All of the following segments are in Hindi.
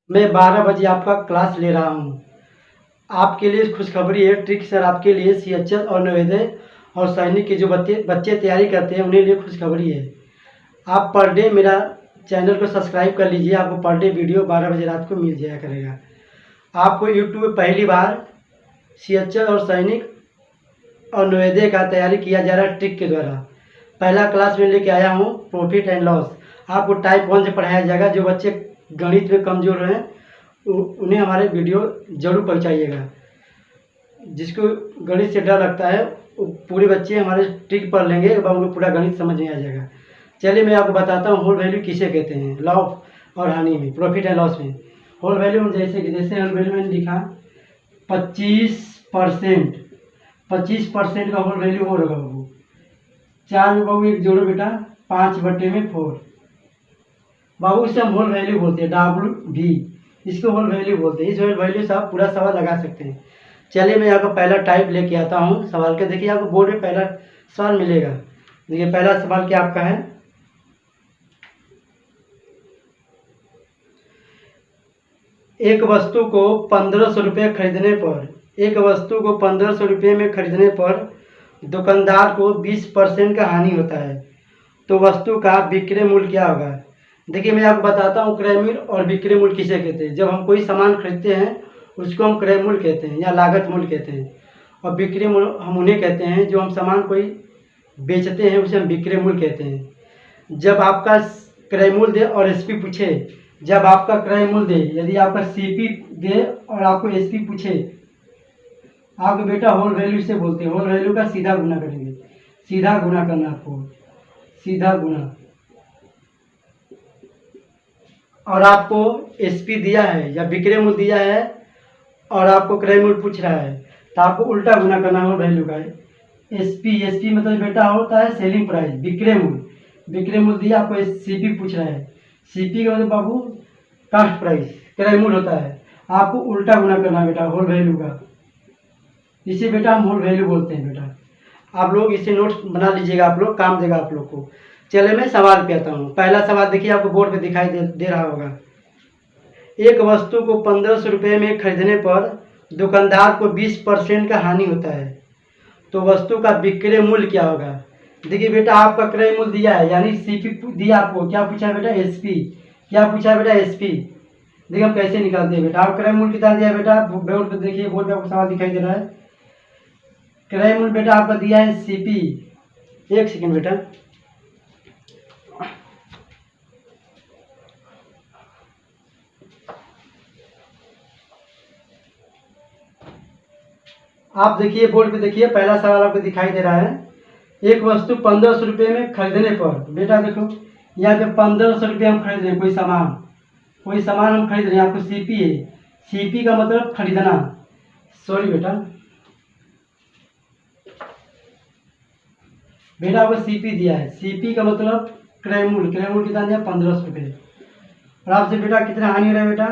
मैं 12 बजे आपका क्लास ले रहा हूँ। आपके लिए खुशखबरी है, ट्रिक सर आपके लिए सीएचएस और नवोदय और सैनिक के जो बच्चे तैयारी करते हैं उन्हें लिए खुशखबरी है। आप पर डे मेरा चैनल को सब्सक्राइब कर लीजिए, आपको पर डे वीडियो 12 बजे रात को मिल जाया करेगा। आपको यूट्यूब पे पहली बार सीएचएस और सैनिक और नवोदय का तैयारी किया जा रहा है ट्रिक के द्वारा। पहला क्लास में लेके आया हूँ प्रॉफिट एंड लॉस। आपको टाइप 1 से पढ़ाया जाएगा। जो बच्चे गणित में कमज़ोर हैं उन्हें हमारे वीडियो ज़रूर पहुँचाइएगा। जिसको गणित से डर लगता है वो पूरे बच्चे हमारे ट्रिक पढ़ लेंगे, एक बार उनको पूरा गणित समझ में आ जाएगा। चलिए मैं आपको बताता हूँ होल वैल्यू किसे कहते हैं। लॉ और हानि में, प्रॉफिट एंड लॉस में होल वैल्यू में जैसे होल वैल्यू मैंने लिखा 25%। 25% का होल वैल्यू हो रहा बाबू 4 में बाबू एक जोड़ो बेटा 5/4 बाबू, इसे हम होल वैल्यू बोलते हैं। WV इसको होल वैल्यू बोलते हैं। इस होल वैल्यू से आप पूरा सवाल लगा सकते हैं। चलिए मैं आपको पहला टाइप लेके आता हूँ सवाल के। देखिए आपको बोर्ड में पहला सवाल मिलेगा। देखिए पहला सवाल क्या आपका है, एक वस्तु को 1500 रुपये खरीदने पर, एक वस्तु को 1500 रुपये में खरीदने पर दुकानदार को 20% का हानि होता है, तो वस्तु का विक्रय मूल्य क्या होगा। देखिए मैं आपको बताता हूँ क्रय मूल्य और विक्रय मूल्य किसे कहते हैं। जब हम कोई सामान खरीदते हैं उसको हम क्रय मूल्य कहते हैं या लागत मूल्य कहते हैं, और विक्रय मूल्य हम उन्हें कहते हैं जो हम सामान कोई बेचते हैं उसे हम विक्रय मूल्य कहते हैं। जब आपका क्रय मूल्य दे और एसपी पूछे, जब आपका क्रय मूल्य दे, यदि आपका सीपी दे और आपको एसपी पूछे, आपको बेटा होल वैल्यू से बोलते हैं। होल वैल्यू का सीधा गुना करेंगे, सीधा गुना करना आपको, सीधा गुना। और आपको एसपी दिया है या विक्रय मूल्य दिया है और आपको क्रय मूल्य पूछ रहा है, तो आपको उल्टा गुना करना होल वैल्यू का। एसपी मतलब बेटा होता है सेलिंग प्राइस, विक्रय मूल्य। विक्रय मूल्य दिया, आपको सीपी पूछ रहा है, सीपी का मतलब बाबू कास्ट प्राइस, क्रय मूल्य होता है। आपको उल्टा गुना करना है बेटा होल वैल्यू का। इसे बेटा हम होल वैल्यू बोलते हैं बेटा। आप लोग इसे नोट्स बना लीजिएगा, आप लोग काम देगा आप लोग को। चलिए मैं सवाल पे आता हूँ। पहला सवाल देखिए आपको बोर्ड पे दिखाई दे रहा होगा। एक वस्तु को 1500 रुपये में खरीदने पर दुकानदार को 20% का हानि होता है, तो वस्तु का विक्रय मूल्य क्या होगा। देखिए बेटा आपका क्रय मूल्य दिया है यानी सीपी दिया, आपको क्या पूछा है बेटा एसपी, क्या पूछा है बेटा एसपी। देखिए हम कैसे निकालते हैं बेटा। आप क्रय मूल्य कितना दिया है बेटा, बोर्ड पर देखिए, बोर्ड पे आपको सवाल दिखाई दे रहा है। क्रय मूल्य बेटा आपका दिया है सीपी। एक सेकंड बेटा, आप देखिए बोर्ड पे देखिए, पहला सवाल आपको दिखाई दे रहा है। एक वस्तु 1500 रुपये में खरीदने पर, बेटा देखो यहाँ पे 1500 रुपये हम खरीद रहे हैं, कोई सामान हम खरीद रहे हैं। आपको सीपी है, सीपी का मतलब खरीदना। सॉरी बेटा, बेटा आपको सीपी दिया है, सीपी का मतलब क्रय मूल्य। क्रय मूल्य कितना दिया 1500 रुपये। और आपसे बेटा कितना हानि हो रहा है बेटा,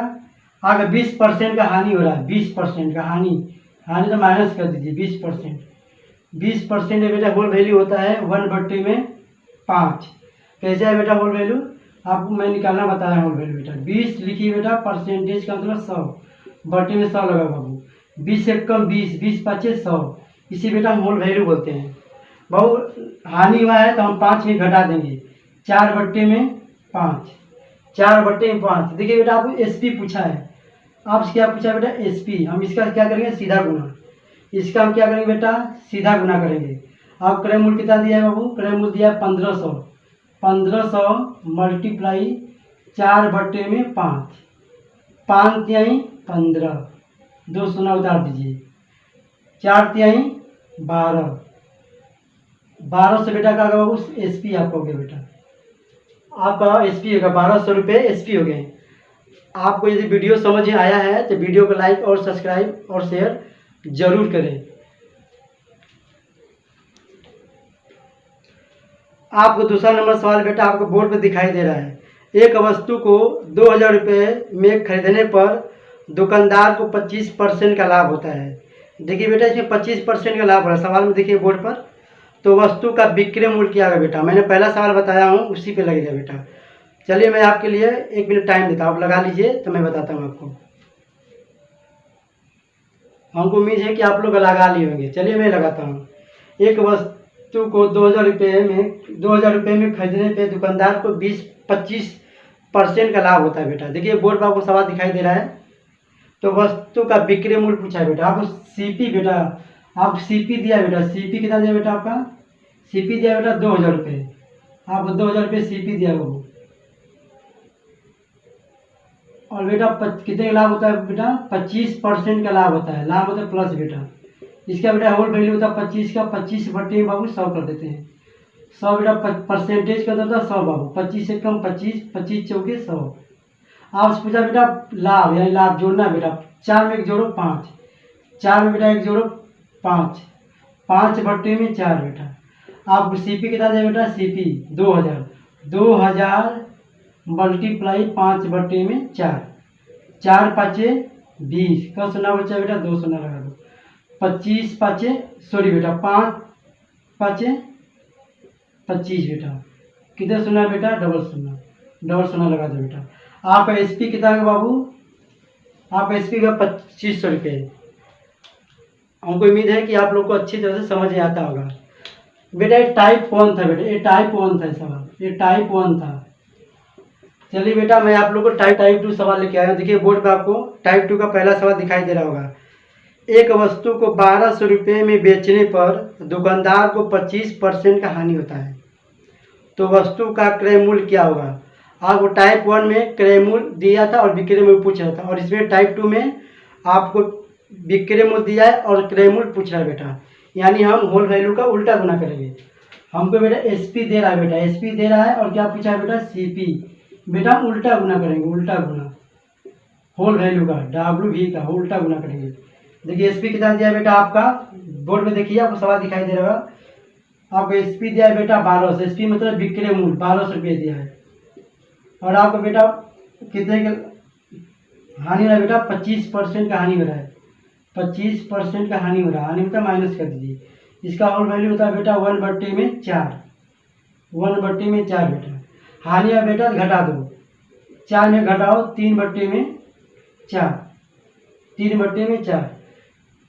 आगे 20% का हानि हो रहा है। 20% का हानि तो माइनस कर दीजिए 20%। 20% बेटा होल वैल्यू होता है 1/5। कैसे है बेटा होल वैल्यू, आपको मैं निकालना बताया होल वैल्यू बेटा। 20 लिखिए बेटा, परसेंटेज का मतलब 100, बटे में 100 लगा बाबू। 20 से कम 20, 20×5 100, इसी बेटा हम होल वैल्यू बोलते हैं। बाबू हानि हुआ है तो हम 5 में घटा देंगे, 4/5, 4/5। देखिए बेटा आपको एसपी पूछा है, आपसे क्या पूछा है बेटा एसपी। हम इसका क्या करेंगे सीधा गुना, इसका हम क्या करेंगे बेटा सीधा गुना करेंगे। आप क्रय मूल्य कितना दिया है बाबू, क्रय मूल्य दिया है 1500। 1500 मल्टीप्लाई 4/5, 5×3 15, 2 शून्य उतार दीजिए, 4×3 12। 1200 बेटा का बाबू एसपी आपका हो गया बेटा, आपका एसपी होगा 1200 रुपये एसपी हो गए। आपको यदि वीडियो समझ में आया है तो वीडियो को लाइक और सब्सक्राइब और शेयर जरूर करें। आपको दूसरा नंबर सवाल बेटा आपको बोर्ड पर दिखाई दे रहा है। एक वस्तु को 2000 रुपये में खरीदने पर दुकानदार को 25% का लाभ होता है। देखिए बेटा इसमें 25% का लाभ हो रहा है सवाल में, देखिए बोर्ड पर। तो वस्तु का विक्रय मूल्य क्या होगा बेटा, मैंने पहला सवाल बताया हूँ उसी पे लगेगा बेटा। चलिए मैं आपके लिए 1 मिनट टाइम देता हूँ, आप लगा लीजिए तो मैं बताता हूँ आपको। हमको उम्मीद है कि आप लोग लगा लिए होंगे। चलिए मैं लगाता हूँ। एक वस्तु को 2000 रुपये में खरीदने पे दुकानदार को 20-25% का लाभ होता है बेटा। देखिए बोर्ड पर आपको सवाल दिखाई दे रहा है। तो वस्तु का विक्रय मूल्य पूछा है बेटा। आपको सीपी बेटा, आप सीपी दिया बेटा। सीपी कितना दिया बेटा आपका? सीपी दिया बेटा 2000 रुपये। आपको 2000 रुपये सीपी दिया वो। और बेटा कितने का लाभ होता है बेटा? 25% का लाभ होता है। लाभ होता है प्लस बेटा। इसका बेटा होल वैल्यू होता है 25 का। 25 बटे बाबू 100 कर देते हैं। 100 बेटा परसेंटेज का होता है 100 बाबू। 25 से कम 25, 25 चौके 100। आपसे पूछा बेटा लाभ, यानी लाभ जोड़ना बेटा। 4 में 1 जोड़ो 5, 4 में बेटा 1 जोड़ो 5, 5 बटे में 4 बेटा। आपको सीपी कितना दिया बेटा? सीपी 2000, 2000 मल्टीप्लाई 5 बटे में 4, 4 पाँचे 20 का सुना बचा बेटा 2 सुना लगा दो। 25 पाँचे सॉरी बेटा 5 पाँचे 25 बेटा। कितना सुना बेटा? डबल सुना, डबल सुना लगा दो बेटा। आपका एसपी कितना है बाबू? आपका एसपी का 2500 रुपये। हमको उम्मीद है कि आप लोग को अच्छी तरह से समझ में आता होगा बेटा। ये टाइप 1 था बेटा, ये टाइप 1 था सवाल, ये टाइप 1 था। चलिए बेटा मैं आप लोग को टाइप 2 सवाल लेके आया हूँ। देखिए बोर्ड पे आपको टाइप 2 का पहला सवाल दिखाई दे रहा होगा। एक वस्तु को 1200 रुपये में बेचने पर दुकानदार को 25% का हानि होता है, तो वस्तु का क्रय मूल्य क्या होगा? आपको टाइप 1 में क्रय मूल्य दिया था और विक्रय मूल्य पूछ रहा था, और इसमें टाइप 2 में आपको विक्रय मूल्य दिया है और क्रय मूल्य पूछ रहा है बेटा। यानी हम होल वैल्यू का उल्टा गुना करेंगे। हमको बेटा एसपी दे रहा है बेटा, एसपी दे रहा है, और क्या पूछा है बेटा? सीपी। बेटा हम उल्टा गुना करेंगे, उल्टा गुना होल वैल्यू का, डब्ल्यू का उल्टा गुना करेंगे। देखिए एसपी कितना दिया है बेटा आपका? बोर्ड में देखिए आपको सवाल दिखाई दे रहा होगा। आपको एसपी दिया है बेटा 1200। एसपी मतलब विक्रय मूल्य 1200 रुपये दिया है। और आपको बेटा कितने का हानि हो रहा है बेटा? 25% का हानि हो रहा है। 25% का हानि हो रहा है। हानि होता है माइनस कर दीजिए। इसका होल वैल्यू होता है बेटा 1 बट्टे में 4, 1 बट्टे में 4 बेटा। हानि है बेटा घटा दो, 4 में घटाओ 3 बट्टे में 4, 3 बट्टे में 4।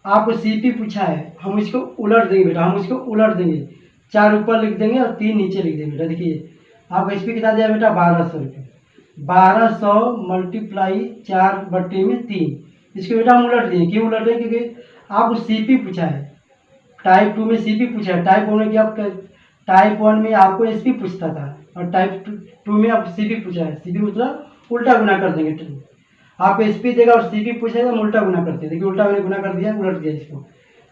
आपको सीपी पूछा है, हम इसको उलट देंगे बेटा, हम इसको उलट देंगे। 4 ऊपर लिख देंगे और 3 नीचे लिख देंगे बेटा। देखिए आपको एसपी कितना दिया बेटा? 1200 रुपये। 1200 मल्टीप्लाई 4 बट्टे में 3। इसको बेटा हम उलट देंगे। क्यों उलट देंगे? क्योंकि आपको सीपी पूछा है। टाइप 2 में सीपी पूछा है। टाइप 1 में क्या, टाइप 1 में आपको एसपी पूछता था, और टाइप 2 में आपको सीपी पूछा है। सीपी मतलब उल्टा गुना कर देंगे। आपको एसपी देगा और सीपी पूछेगा, हम उल्टा गुना करते हैं। देखिए उल्टा मैंने गुना कर दिया, उलट दिया इसको।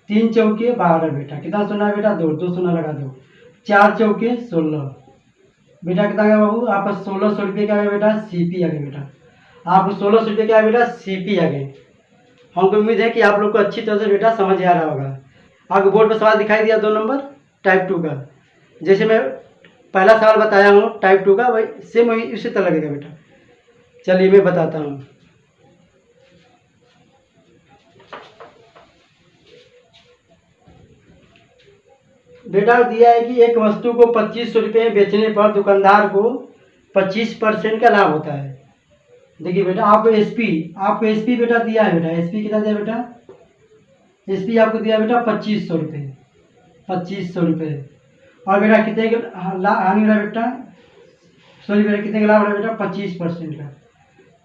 3 चौके 12 बेटा। कितना सुना है बेटा? 2, 2 सुना लगा दो। 4 चौके 16 बेटा। कितना गया बाबू? आपका 1600 रुपये का आ गया बेटा, सीपी आ गया बेटा। आपको 1600 रुपये का आ गया बेटा, सीपी आ गए। हमको उम्मीद है कि आप लोग को अच्छी तरह से बेटा समझ आ रहा होगा। आपको बोर्ड पर सवाल दिखाई दिया 2 नंबर टाइप 2 का। जैसे मैं पहला सवाल बताया हूँ टाइप 2 का, वही सेम वही उसी तरह लगेगा बेटा। चलिए मैं बताता हूँ। बेटा दिया है कि एक वस्तु को 2500 रुपये में बेचने पर दुकानदार को 25% का लाभ होता है। देखिए बेटा आपको एसपी बेटा दिया है बेटा। एसपी कितना दिया बेटा? एसपी आपको दिया बेटा 2500 रुपये, 2500 रुपये। और बेटा कितने का हानि हो रहा है बेटा? सॉरी बेटा कितने का लाभ हो रहा है बेटा? 25% का।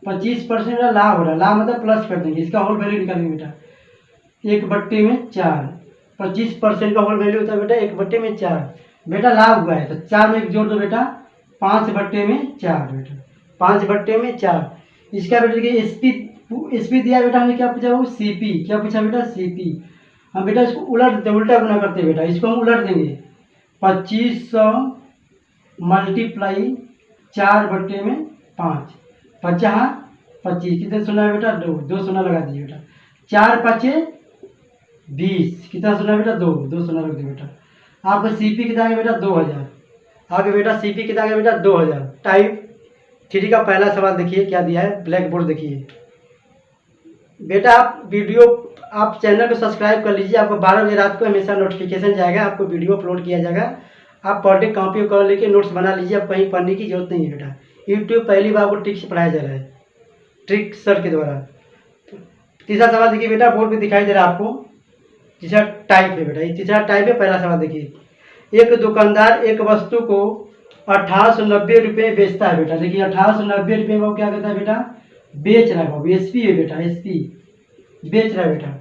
25% का लाभ हो रहा है। लाभ मतलब प्लस कर देंगे, इसका होल वैल्यू निकालेंगे बेटा। 1 बट्टे में 4, 25% का होल वैल्यू होता है बेटा 1 बट्टे में 4। बेटा लाभ हुआ है तो 4 में 1 जोड़ दो बेटा, 5 बट्टे में 4 बेटा। 5 बट्टे में 4। इसका बेटा देखिए एसपी दिया बेटा। हमें क्या पूछा? वो सीपी। क्या पूछा बेटा? सीपी। हम बेटा इसको उलट देते, उल्टा गुना करते बेटा। इसको हम उलट देंगे। 2500 मल्टीप्लाई 4 बट्टे में 5, 50 25। कितने सुना है बेटा? 2, 2 सुना लगा दीजिए बेटा। 4 पाँचे 20। कितना सुना है बेटा? 2, 2 सुना लग दिया बेटा। आपका सीपी कितना आ गया बेटा? 2000। आगे बेटा सीपी कितना आ गया बेटा? 2000। टाइप 3 का पहला सवाल देखिए क्या दिया है, ब्लैक बोर्ड देखिए बेटा। आप चैनल को सब्सक्राइब कर लीजिए। आपको 12 बजे रात को हमेशा नोटिफिकेशन जाएगा, आपको वीडियो अपलोड किया जाएगा। आप पर डे कॉपी और लेके नोट्स बना लीजिए। अब कहीं पढ़ने की जरूरत नहीं है बेटा। यूट्यूब पहली बार आपको ट्रिक से पढ़ाया जा रहा है, ट्रिक सर के द्वारा। तीसरा सवाल देखिए बेटा, बोर्ड पे दिखाई दे रहा है आपको। तीसरा टाइप है बेटा, ये तीसरा टाइप है। पहला सवाल देखिए, एक दुकानदार एक वस्तु को 1890 रुपये बेचता है बेटा। देखिए 1890 रुपये में वो क्या करता है बेटा, बेच रहा है बाबू, एसपी है बेटा, एसपी बेच रहा है बेटा।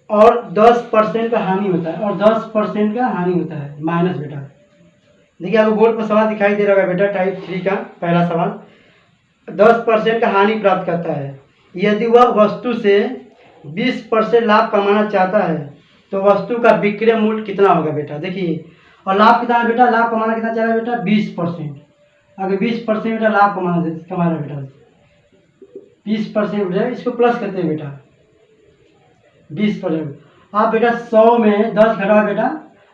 और 10% का हानि होता है, और 10% का हानि होता है, माइनस बेटा। देखिए आपको बोर्ड पर सवाल दिखाई दे रहा है बेटा, टाइप 3 का पहला सवाल। 10% का हानि प्राप्त करता है। यदि वह वस्तु से 20% लाभ कमाना चाहता है तो वस्तु का विक्रय मूल्य कितना होगा बेटा। देखिए, और लाभ कितना है बेटा, लाभ कमाना कितना चाह रहा है बेटा, 20%। अगर 20% बेटा लाभ कमा रहा है बेटा, 20% बेटा, इसको प्लस करते हैं बेटा, 20%। आप बेटा 100 में 10 घटाओ बेटा,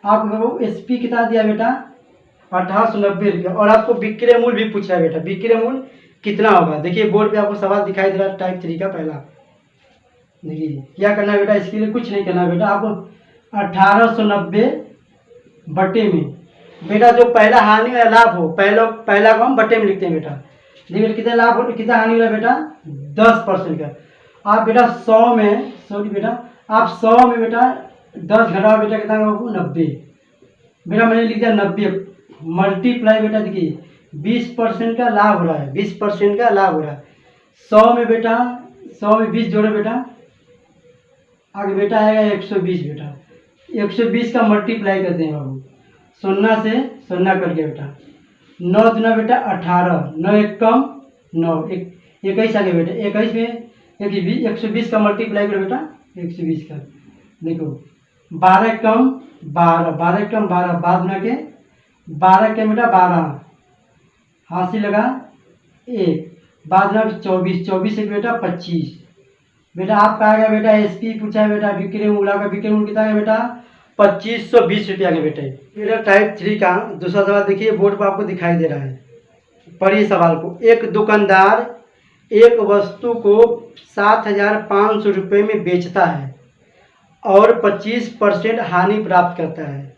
आपको एसपी कितना दिया बेटा, 1890 रुपये। और आपको विक्रय मूल्य भी पूछ रहा है बेटा, विक्रय मूल्य कितना होगा। देखिए बोर्ड पे आपको सवाल दिखाई दे रहा है, टाइप 3 का पहला। देखिए क्या करना है बेटा, इसके लिए कुछ नहीं करना है बेटा, आपको 1890 बटे में बेटा जो पहला हानि या लाभ हो, पहला को हम बटे में लिखते हैं बेटा। देखिए कितना लाभ हो, कितना हानि हो रहा है बेटा, 10% का। आप बेटा 100 में, सॉरी बेटा, आप 100 में बेटा 10 घटाओ बेटा, कितना होगा, 90 बेटा। मैंने लिख दिया 90 मल्टीप्लाई बेटा। देखिए 20% का लाभ हो रहा है, 20% का लाभ हो रहा है। 100 में बेटा, 100 में 20 जोड़ो बेटा, आगे बेटा आएगा 120 बेटा। 120 का मल्टीप्लाई करते हैं बाबू, 0 से 0 करके बेटा। 9 दुना बेटा 18, 9 एक कम 9, 21 आ गया बेटा। 21 में 120 का मल्टीप्लाई करो बेटा, 120 का। देखो 12 कम 12, 12 कम 12, 12 दुना के 12 के बेटा 12, हाथ से लगा 1, 12 दुना 24, 24 से बेटा 25 बेटा। आपका आएगा बेटा एसपी पूछा है बेटा, विक्रय मूल्य का विक्रय मूल्य कितना है बेटा, 2520 रुपया के बेटे। मेरा टाइप 3 का दूसरा सवाल देखिए, बोर्ड पर आपको दिखाई दे रहा है। पढ़िए सवाल को। एक दुकानदार एक वस्तु को 7500 रुपये में बेचता है और 25% हानि प्राप्त करता है।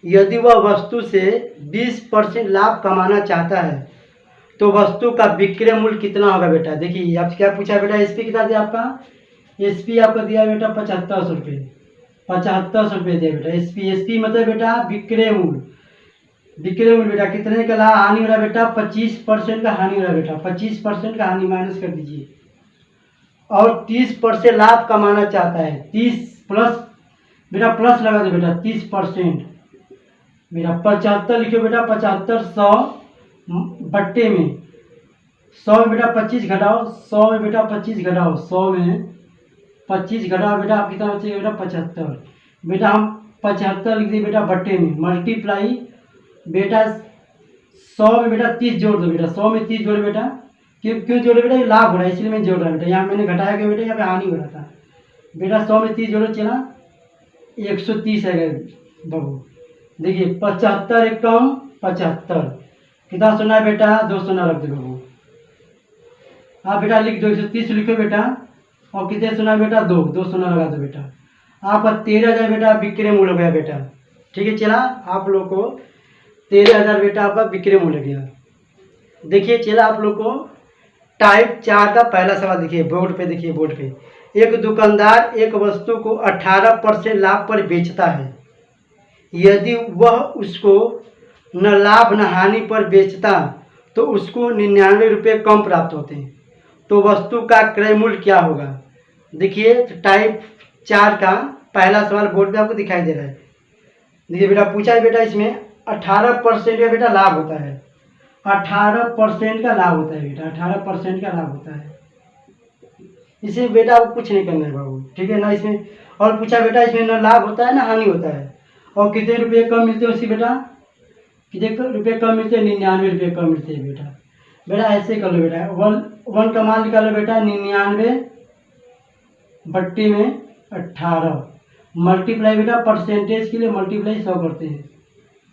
यदि वह वस्तु से 20% लाभ कमाना चाहता है तो वस्तु का विक्रय मूल्य कितना होगा बेटा। देखिए आप क्या पूछा बेटा, एसपी कितना दिया आपका, एसपी आपका दिया बेटा 7500 रुपये, 7500 रुपये दिया बेटा। एसपी, एसपी मतलब बेटा विक्रय मूल्य, विक्रय मूल्य बेटा कितने का लाभ हानि हो रहा है बेटा, 25% का हानि हो रहा है बेटा, 25% का हानि माइनस कर दीजिए। और 30% लाभ कमाना चाहता है, 30 प्लस बेटा, प्लस लगा दो बेटा, 30% बेटा। 75 लिखो बेटा, 75 100 बट्टे में 100 में बेटा 25 घटाओ, 100 में बेटा 25 घटाओ, 100 में 25 घटाओ बेटा, आप कितना बचेगा बेटा, 75 बेटा। हम 75 लिख दिए बेटा बट्टे में, मल्टीप्लाई बेटा 100 में बेटा 30 जोड़ दो बेटा, 100 में 30 जोड़ो बेटा। क्यों जोड़े बेटा, ये लाभ हो रहा है इसलिए मैं जोड़ रहा बेटा, यहाँ मैंने घटाया क्यों बेटा, यहाँ पे हानि हो रहा था बेटा। 100 में 30 जोड़ो, चला 130 है बाबू। देखिए 75 एक कम 75, कितना सुना है बेटा, 2 सुना रख दो बाबू। आप बेटा लिख दो, 130 लिखो बेटा, और कितने सुना बेटा, 2 सुना लगा दो बेटा। आपका 13,000 बेटा विक्रय मूल्य हो गया बेटा। ठीक है, चला आप लोग को 13,000 बेटा आपका विक्रय मूल्य गया। देखिए चला आप लोग को टाइप 4 का पहला सवाल देखिए, बोर्ड पे देखिए, बोर्ड पे। एक दुकानदार एक वस्तु को 18% लाभ पर बेचता है। यदि वह उसको न लाभ न हानि पर बेचता तो उसको 99 रुपये कम प्राप्त होते हैं, तो वस्तु का क्रय मूल्य क्या होगा। देखिए टाइप 4 का पहला सवाल बोर्ड पे आपको दिखाई दे रहा है। देखिए बेटा पूछा है बेटा, इसमें 18% का बेटा लाभ होता है, 18% का लाभ होता है बेटा, 18% का लाभ होता है। इसे बेटा आपको कुछ नहीं करना है बाबू, ठीक है ना। इसमें और पूछा बेटा, इसमें ना लाभ होता है ना हानि होता है, और कितने रुपये कम मिलते हैं उसी बेटा, कितने रुपये कम मिलते हैं, 99 रुपये कम मिलते हैं बेटा। बेटा ऐसे कर लो बेटा, वन का मान निकालो बेटा, 99 बट्टी में 18, मल्टीप्लाई बेटा परसेंटेज के लिए मल्टीप्लाई 100 करते हैं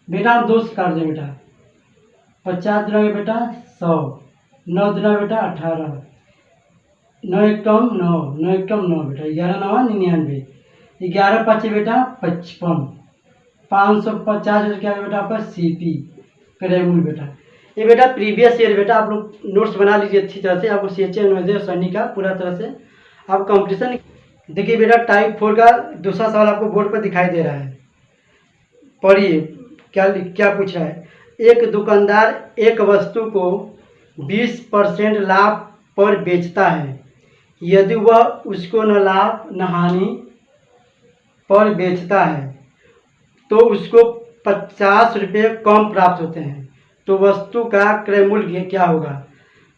बेटा। हम 2 से काट दें बेटा, 50 दुना में बेटा 100, 9 दुना बेटा 18, 9 एक कम 9, 9 एक कम 9 बेटा, 11 9 99, 11 5 बेटा 55, 550 क्या बेटा आपका सीपी क्रय मूल्य बेटा। ये बेटा प्रीवियस ईयर बेटा आप लोग नोट्स बना लीजिए अच्छी तरह से। आपको CHA नवोदय सैनिक का पूरा तरह से आप कंपटीशन। देखिए बेटा टाइप 4 का दूसरा सवाल आपको बोर्ड पर दिखाई दे रहा है, पढ़िए क्या क्या पूछ रहा है। एक दुकानदार एक वस्तु को 20% लाभ पर बेचता है, यदि वह उसको न लाभ न हानि पर बेचता है तो उसको 50 रुपये कम प्राप्त होते हैं, तो वस्तु का क्रय मूल्य क्या होगा।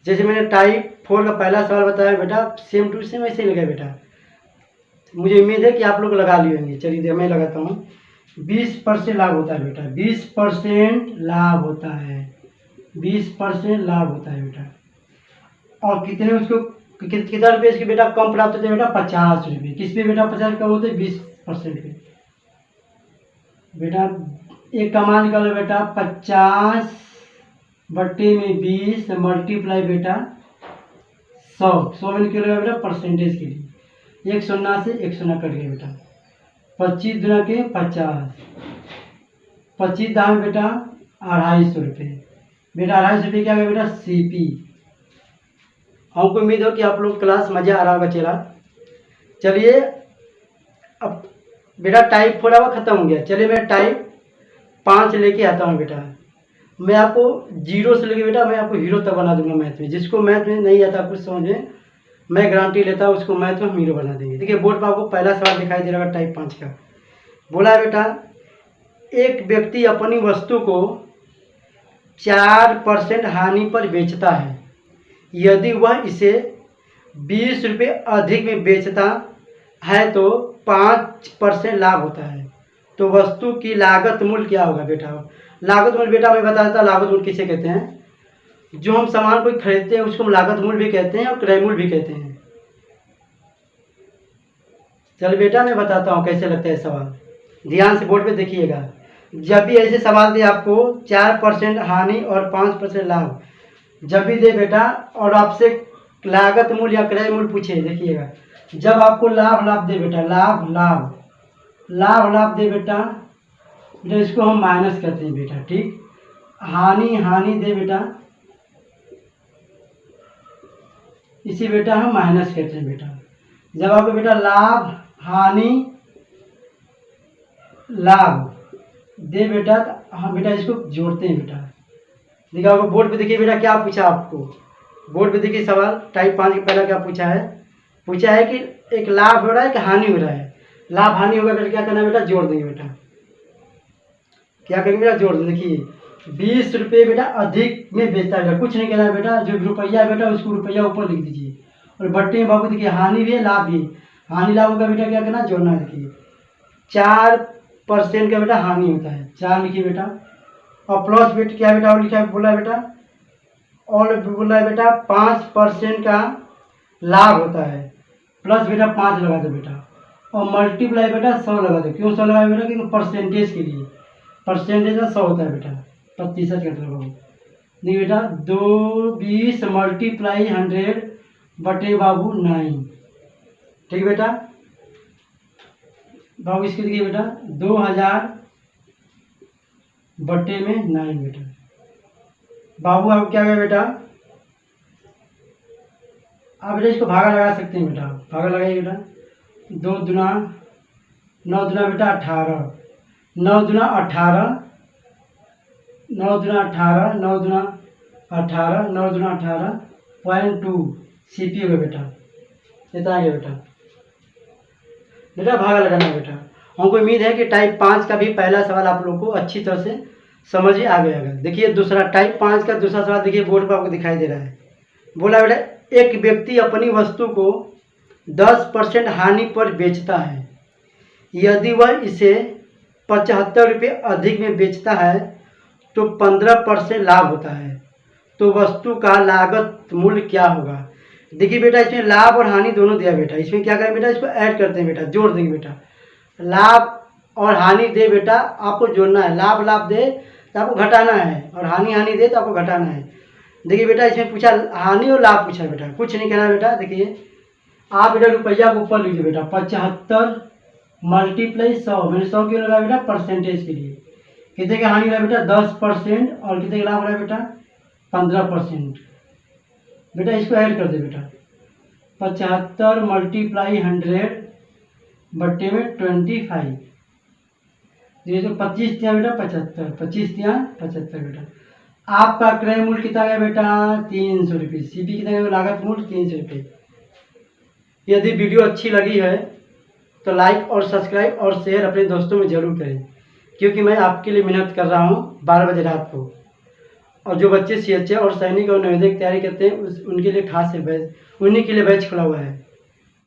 जैसे मैंने टाइप 4 का पहला सवाल बताया बेटा, सेम टू सेम ऐसे ही लगा बेटा। मुझे उम्मीद है कि आप लोग लगा लिए होंगे। चलिए मैं लगाता हूँ। 20% लाभ होता है बेटा, 20% लाभ होता है, 20% लाभ होता है बेटा। और कितने उसको कितना रुपये इसके बेटा कम प्राप्त होते हैं बेटा, 50 रुपये। किस पे बेटा 50 कम होते हैं, 20% पे बेटा। एक का मान निकालो बेटा, 50 बट्टे में 20 मल्टीप्लाई बेटा 100 में निकलेगा बेटा परसेंटेज के लिए। 1 शून्य से 1 शून्य कट गया बेटा। 25 दुना के 50, 25 दाम बेटा 250 रुपये बेटा। 250 रुपये क्या गया बेटा, CP। हमको उम्मीद हो कि आप लोग क्लास मज़ा आ रहा होगा। चलिए अब बेटा टाइप 4 आपका खत्म हो गया। चलिए मैं टाइप 5 लेके आता हूँ बेटा। मैं आपको 0 से लेके बेटा मैं आपको हीरो तक बना दूंगा मैथ में। जिसको मैथ में नहीं आता कुछ समझ में, मैं गारंटी लेता हूँ उसको मैथ में हम हीरो बना देंगे। देखिए बोर्ड पर आपको पहला सवाल दिखाई दे रहा है टाइप 5 का। बोला है बेटा एक व्यक्ति अपनी वस्तु को 4% हानि पर बेचता है, यदि वह इसे 20 रुपये अधिक में बेचता है तो 5% लाभ होता है, तो वस्तु की लागत मूल्य क्या होगा बेटा। लागत मूल्य बेटा मैं बता देता, लागत मूल्य किसे कहते हैं। जो हम सामान को खरीदते हैं उसको हम लागत मूल्य भी कहते हैं और क्रय मूल्य भी कहते हैं। चल बेटा मैं बताता हूँ कैसे लगता है सवाल, ध्यान से बोर्ड पे देखिएगा। जब भी ऐसे सवाल दे आपको 4% हानि और 5% लाभ, जब भी दे बेटा और आपसे लागत मूल्य या क्रय मूल्य पूछे, देखिएगा जब आपको लाभ दे बेटा, लाभ दे बेटा, इसको हम माइनस करते हैं बेटा, ठीक। हानि दे बेटा, इसी बेटा हम माइनस करते हैं बेटा। जब आपको बेटा लाभ हानि लाभ दे बेटा, तो हम बेटा इसको जोड़ते हैं बेटा। देखिए आपको बोर्ड पे देखिए बेटा क्या पूछा आपको। बोर्ड पे देखिए सवाल टाइप 5 के पहला क्या पूछा है कि एक लाभ हो रहा है कि हानि हो रहा है। लाभ हानि होगा बेटा क्या करना है बेटा, जोड़ देंगे बेटा। क्या करेंगे बेटा, जोड़ देंगे। देखिए 20 रुपये बेटा अधिक में बेचता है बेटा, कुछ नहीं कहना है बेटा। जो रुपया है बेटा उसको रुपया ऊपर लिख दीजिए और बट्टे में बाबू देखिए हानि भी है लाभ भी। हानि लाभ होगा बेटा क्या करना, जोड़ना है। देखिए 4% का बेटा हानि होता है, 4 लिखिए बेटा। और प्लस बेटा क्या बेटा और लिखा है, बोला है बेटा, और बोला है बेटा 5% का लाभ होता है, प्लस बेटा 5 लगा दो बेटा। और मल्टीप्लाई बेटा 100 लगा दो। क्यों 100 लगाए बेटा, क्योंकि परसेंटेज के लिए, परसेंटेज का 100 होता है बेटा, प्रतिशत का लगाओ। देखिए बेटा 20 मल्टीप्लाई 100 बटे बाबू 9, ठीक बेटा। बाबू इसके देखिए बेटा 2000 बटे में 9 बेटा। बाबू आप क्या गया बेटा, आप बेटा इसको भागा लगा सकते हैं बेटा, भागा लगाइए बेटा। 2 दुना 9 दुना बेटा 18, 9 दुना 18, 9 दुना 18, 9 दुना 18, 9 दुना 18.2 CP होगा बेटा। इतना आ गया बेटा। बेटा भागा लगाना है बेटा। हमको उम्मीद है कि टाइप 5 का भी पहला सवाल आप लोग को अच्छी तरह से समझ आ गया होगा। देखिए दूसरा टाइप 5 का दूसरा सवाल देखिए बोर्ड पर आपको दिखाई दे रहा है। बोला बेटा एक व्यक्ति अपनी वस्तु को 10% हानि पर बेचता है, यदि वह इसे 75 रुपये अधिक में बेचता है तो 15% लाभ होता है, तो वस्तु का लागत मूल्य क्या होगा। देखिए बेटा इसमें लाभ और हानि दोनों दिया बेटा। इसमें क्या करें बेटा, इसको ऐड करते हैं बेटा, जोड़ देंगे बेटा। लाभ और हानि दे बेटा आपको जोड़ना है, लाभ दे तो आपको घटाना है और हानि दे तो आपको घटाना है। देखिए बेटा इसमें पूछा हानि और लाभ पूछा बेटा, कुछ नहीं कहना बेटा। देखिए आप बेटा रुपया को ऊपर लीजिए बेटा, 75 मल्टीप्लाई 100, मैंने 100 क्यों लगाया बेटा, परसेंटेज के लिए। कितने का हानि रहा बेटा 10% और कितने का लाभ रहा बेटा 15%। बेटा इसको ऐड कर दे बेटा, 75 मल्टीप्लाई 100 बट्टे में 25, ये तो 25 दिया बेटा 75, 25 दिया 75 बेटा। आपका क्रय मूल्य कितना गया बेटा 300 रुपये, सीपी कितना गया लागत मूल्य 300 रुपये। यदि वीडियो अच्छी लगी है तो लाइक और सब्सक्राइब और शेयर अपने दोस्तों में ज़रूर करें, क्योंकि मैं आपके लिए मेहनत कर रहा हूँ 12 बजे रात को। और जो बच्चे CHA और सैनिक और नवोदय की तैयारी करते हैं उनके लिए खास है बैच, उन्हीं के लिए बैच खुला हुआ है।